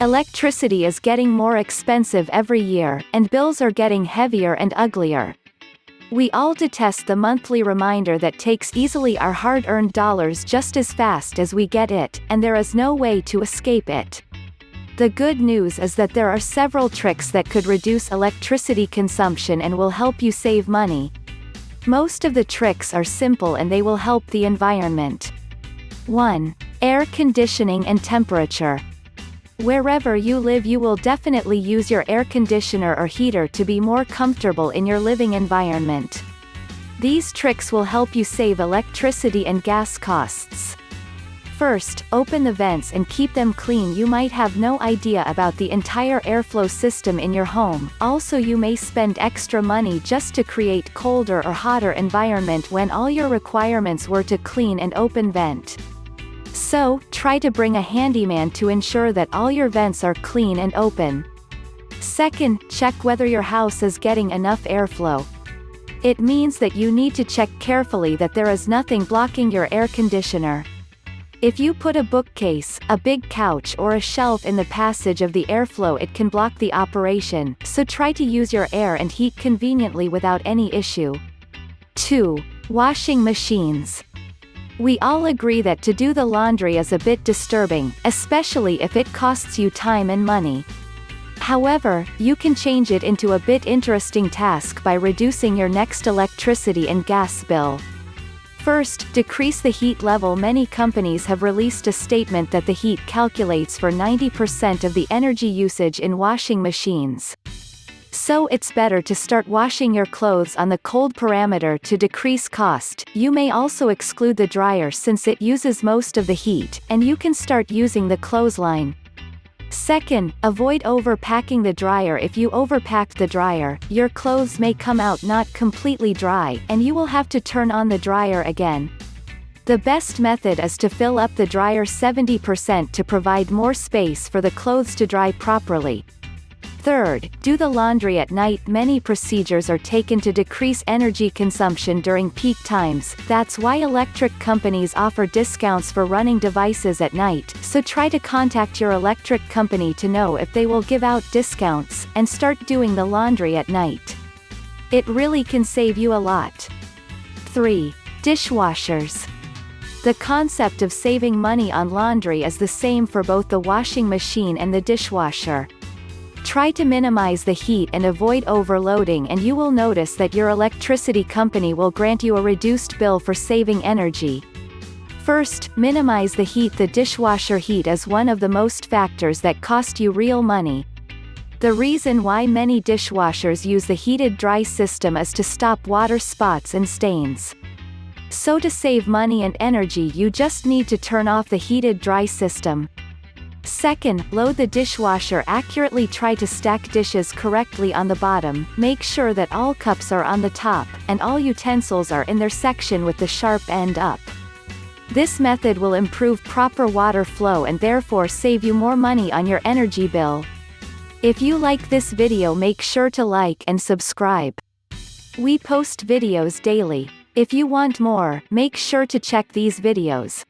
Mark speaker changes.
Speaker 1: Electricity is getting more expensive every year, and bills are getting heavier and uglier. We all detest the monthly reminder that takes easily our hard-earned dollars just as fast as we get it, and there is no way to escape it. The good news is that there are several tricks that could reduce electricity consumption and will help you save money. Most of the tricks are simple and they will help the environment. 1. Air conditioning and temperature. Wherever you live, you will definitely use your air conditioner or heater to be more comfortable in your living environment. These tricks will help you save electricity and gas costs. First, open the vents and keep them clean. You might have no idea about the entire airflow system in your home. Also, you may spend extra money just to create colder or hotter environment when all your requirements were to clean and open vent. So, try to bring a handyman to ensure that all your vents are clean and open. Second, check whether your house is getting enough airflow. It means that you need to check carefully that there is nothing blocking your air conditioner. If you put a bookcase, a big couch or a shelf in the passage of the airflow, it can block the operation, so try to use your air and heat conveniently without any issue. 2. Washing machines. We all agree that to do the laundry is a bit disturbing, especially if it costs you time and money. However, you can change it into a bit interesting task by reducing your next electricity and gas bill. First, decrease the heat level. Many companies have released a statement that the heat calculates for 90% of the energy usage in washing machines. So it's better to start washing your clothes on the cold parameter to decrease cost. You may also exclude the dryer since it uses most of the heat, and you can start using the clothesline. Second, avoid overpacking the dryer. If you overpack the dryer, your clothes may come out not completely dry, and you will have to turn on the dryer again. The best method is to fill up the dryer 70% to provide more space for the clothes to dry properly. Third, do the laundry at night. Many procedures are taken to decrease energy consumption during peak times. That's why electric companies offer discounts for running devices at night, so try to contact your electric company to know if they will give out discounts, and start doing the laundry at night. It really can save you a lot. 3. Dishwashers. The concept of saving money on laundry is the same for both the washing machine and the dishwasher. Try to minimize the heat and avoid overloading, and you will notice that your electricity company will grant you a reduced bill for saving energy. First, minimize the heat. The dishwasher heat is one of the most factors that cost you real money. The reason why many dishwashers use the heated dry system is to stop water spots and stains. So to save money and energy, you just need to turn off the heated dry system. Second, load the dishwasher accurately. Try to stack dishes correctly on the bottom. Make sure that all cups are on the top, and all utensils are in their section with the sharp end up. This method will improve proper water flow and therefore save you more money on your energy bill. If you like this video, make sure to like and subscribe. We post videos daily. If you want more, make sure to check these videos.